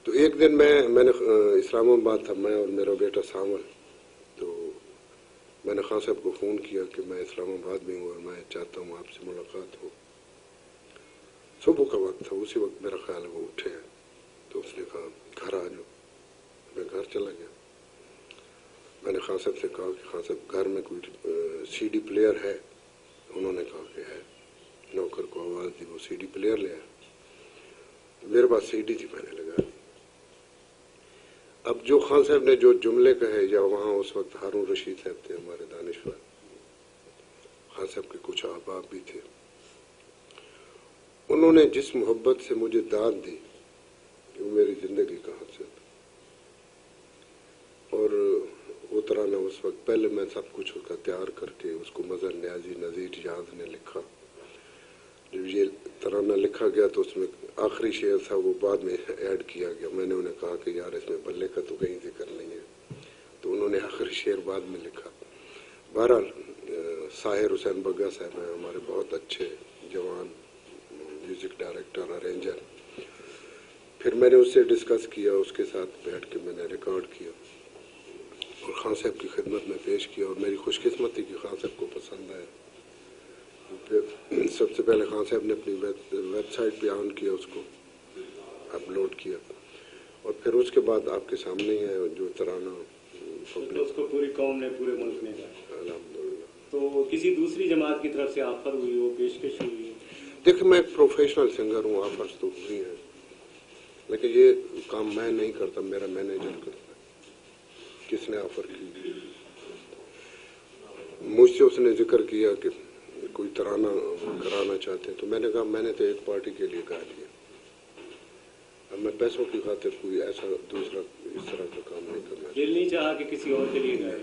تو ایک دن میں نے اسلام آباد تھا، میں اور میرا بیٹا سامل، تو میں نے خان صاحب کو فون کیا کہ میں اسلام آباد میں ہوں اور میں چاہتا ہوں آپ سے ملاقات ہو۔ صبح کا وقت تھا، اسی وقت میرا خیال ہے وہ اٹھے ہیں، تو اس نے کہا گھر آ جاؤ۔ میں گھر چلا گیا۔ میں نے خان صاحب سے کہا کہ خان صاحب گھر میں کوئی سی ڈی پلیئر ہے؟ انہوں نے کہا کہ ہے۔ نوکر کو آواز دی، وہ سی ڈی پلیئر لے آیا۔ میرے پاس سی ڈی تھی، میں نے لگا دی۔ اب جو خان صاحب نے جو جملے کہے، یا وہاں اس وقت ہارون رشید صاحب تھے ہمارے دانشور، خان صاحب کے کچھ احباب بھی تھے، انہوں نے جس محبت سے مجھے داد دی کہ وہ میری زندگی کا حسرت، اور وہ ترانہ اس وقت پہلے میں سب کچھ اس کا تیار کر کے اس کو مظہر نیازی نذیر یاز نے لکھا۔ جب یہ ترانہ لکھا گیا تو اس میں آخری شعر تھا، وہ بعد میں ایڈ کیا گیا۔ میں نے انہیں کہا کہ یار اس میں بلے کا تو کہیں ذکر نہیں ہے، تو انہوں نے آخری شعر بعد میں لکھا۔ بہرحال ساحر حسین بگا صاحب ہیں ہمارے بہت اچھے جوان میوزک ڈائریکٹر، ارینجر۔ پھر میں نے اس سے ڈسکس کیا، اس کے ساتھ بیٹھ کے میں نے ریکارڈ کیا اور خان صاحب کی خدمت میں پیش کیا، اور میری خوش قسمتی کہ خان صاحب کو پسند آیا۔ پھر سب سے پہلے خان صاحب نے اپنی ویب سائٹ پہ آن کیا، اس کو اپلوڈ کیا، اور پھر اس کے بعد آپ کے سامنے ہی ہے جو ترانہ اس کو پوری قوم نے، پورے ملک نے گایا۔ الحمدللہ۔ تو کسی دوسری جماعت کی طرف سے آفر ہوئی ہو، پیشکش ہوئی؟ دیکھیں میں ایک پروفیشنل سنگر ہوں، آفرز تو ہوئی ہیں، لیکن یہ کام میں نہیں کرتا، میرا مینیجر کرتا ہے۔ کس نے آفر کی؟ مجھ سے اس نے ذکر کیا کہ کوئی ترانہ کرانا چاہتے ہیں، تو میں نے کہا میں نے تو ایک پارٹی کے لیے گا لیا، اب میں پیسوں کی خاطر کوئی ایسا دوسرا اس طرح کا کام نہیں کرنا۔ دل نہیں چاہا کہ کسی اور کے لیے گائے؟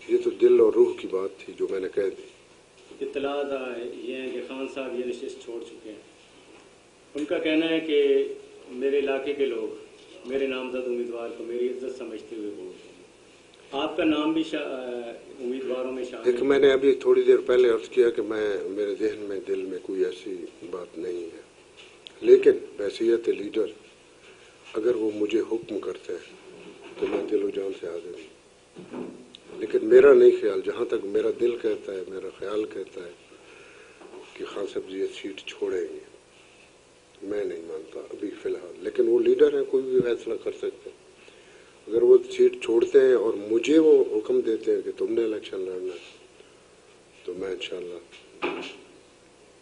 یہ تو دل اور روح کی بات تھی جو میں نے کہہ دی۔ اطلاعات یہ ہیں کہ خان صاحب یہ نشست چھوڑ چکے ہیں۔ ان کا کہنا ہے کہ میرے علاقے کے لوگ میرے نامزد امیدوار کو میری عزت سمجھتے ہوئے ووٹ دیں۔ آپ کا نام بھی امیدواروں میں شامل ہے۔ میں نے ابھی تھوڑی دیر پہلے عرض کیا کہ میرے ذہن میں دل میں کوئی ایسی بات نہیں ہے، لیکن بحیثیت لیڈر اگر وہ مجھے حکم کرتا ہے تو میں دل و جان سے حاضر ہوں، لیکن میرا نہیں خیال، جہاں تک میرا دل کہتا ہے، میرا خیال کہتا ہے کہ خان صاحب جی یہ سیٹ چھوڑیں گے، میں نہیں مانتا ابھی فی الحال، لیکن وہ لیڈر ہیں، کوئی بھی فیصلہ کر سکتے ہیں۔ اگر وہ سیٹ چھوڑتے ہیں اور مجھے وہ حکم دیتے ہیں کہ تم نے الیکشن لڑنا ہے تو میں انشاءاللہ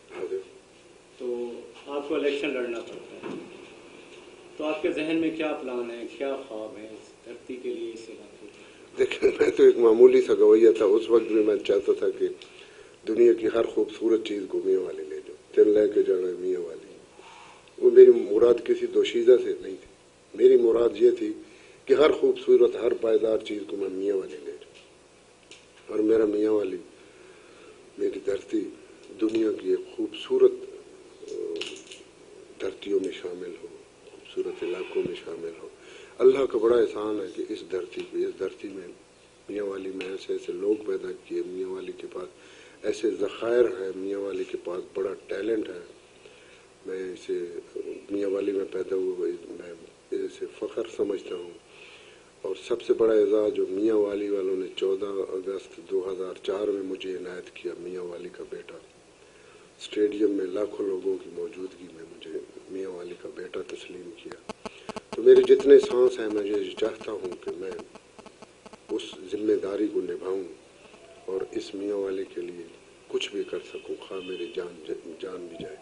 حاضر ہوں۔ تو آپ کو الیکشن لڑنا پڑتا ہے، تو آپ کے ذہن میں کیا پلان ہے، کیا خواب ہے اس دھرتی کے لیے، اس علاقے کے؟ دیکھیں میں تو ایک معمولی سا گویہ تھا، اس وقت بھی میں چاہتا تھا کہ دنیا کی ہر خوبصورت چیز کو میاں والی لے جاؤ، دل لے کے جانا میاں والی۔ وہ میری مراد کسی دوشیزہ سے نہیں تھی، میری مراد یہ تھی کہ ہر خوبصورت، ہر پائیدار چیز کو میں میاں والی لے جاؤں، اور میرا میاں والی میری دھرتی دنیا کی ایک خوبصورت دھرتیوں میں شامل ہو، خوبصورت علاقوں میں شامل ہو۔ اللہ کا بڑا احسان ہے کہ اس دھرتی پہ، اس دھرتی میں میاں والی میں ایسے ایسے لوگ پیدا کیے، میاں والی کے پاس ایسے ذخائر ہیں، میاں والی کے پاس بڑا ٹیلنٹ ہے۔ میں اسے میاں والی میں پیدا ہوا، میں اسے فخر سمجھتا ہوں، اور سب سے بڑا اعزاز جو میاں والی والوں نے 14 اگست 2004 میں مجھے عنایت کیا، میاں والی کا بیٹا، اسٹیڈیم میں لاکھوں لوگوں کی موجودگی میں مجھے میاں والی کا بیٹا تسلیم کیا۔ تو میرے جتنے سانس ہیں میں یہ چاہتا ہوں کہ میں اس ذمہ داری کو نبھاؤں اور اس میاں والے کے لیے کچھ بھی کر سکوں، خواہ میری جان بھی جائے۔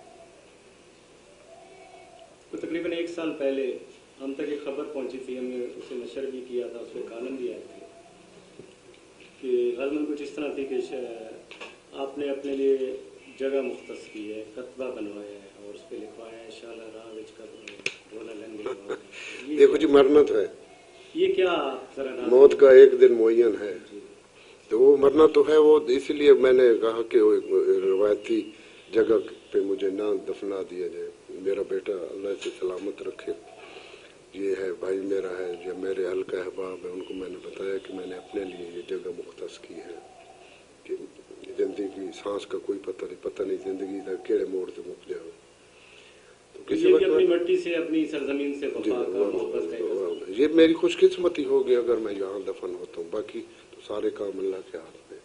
تو تقریباً 1 سال پہلے ہم تک ایک خبر پہنچی تھی، ہم نے اسے نشر بھی کیا تھا، اس میں کالم بھی آئے تھے کہ غالباً کچھ اس طرح تھی کہ آپ نے اپنے لیے جگہ مختص کی ہے، کتبہ بنوایا ہے اور اس پہ لکھوایا ہے شالا راہ وچ ڈھولا لنگے۔ دیکھو جی، مرنا تو ہے، یہ کیا موت کا ایک دن معین ہے، تو وہ مرنا تو ہے، وہ اس لیے میں نے کہا کہ وہ روایتی جگہ پہ مجھے نہ دفنا دیا جائے۔ میرا بیٹا اللہ سے سلامت رکھے، یہ ہے بھائی میرا ہے، جو میرے حلقہ احباب ہیں، ان کو میں نے بتایا کہ میں نے اپنے لیے یہ جگہ مختص کی ہے کہ زندگی سانس کا کوئی پتہ نہیں زندگی کا کیڑے موڑ سے مک جاؤ۔ تو کسی یہ وقت بھی اپنی مٹی سے اپنی سرزمین سے جی وفا کا محبت رہے گا. یہ میری خوش قسمتی ہوگی اگر میں یہاں دفن ہوتا ہوں، باقی تو سارے کام اللہ کے ہاتھ میں.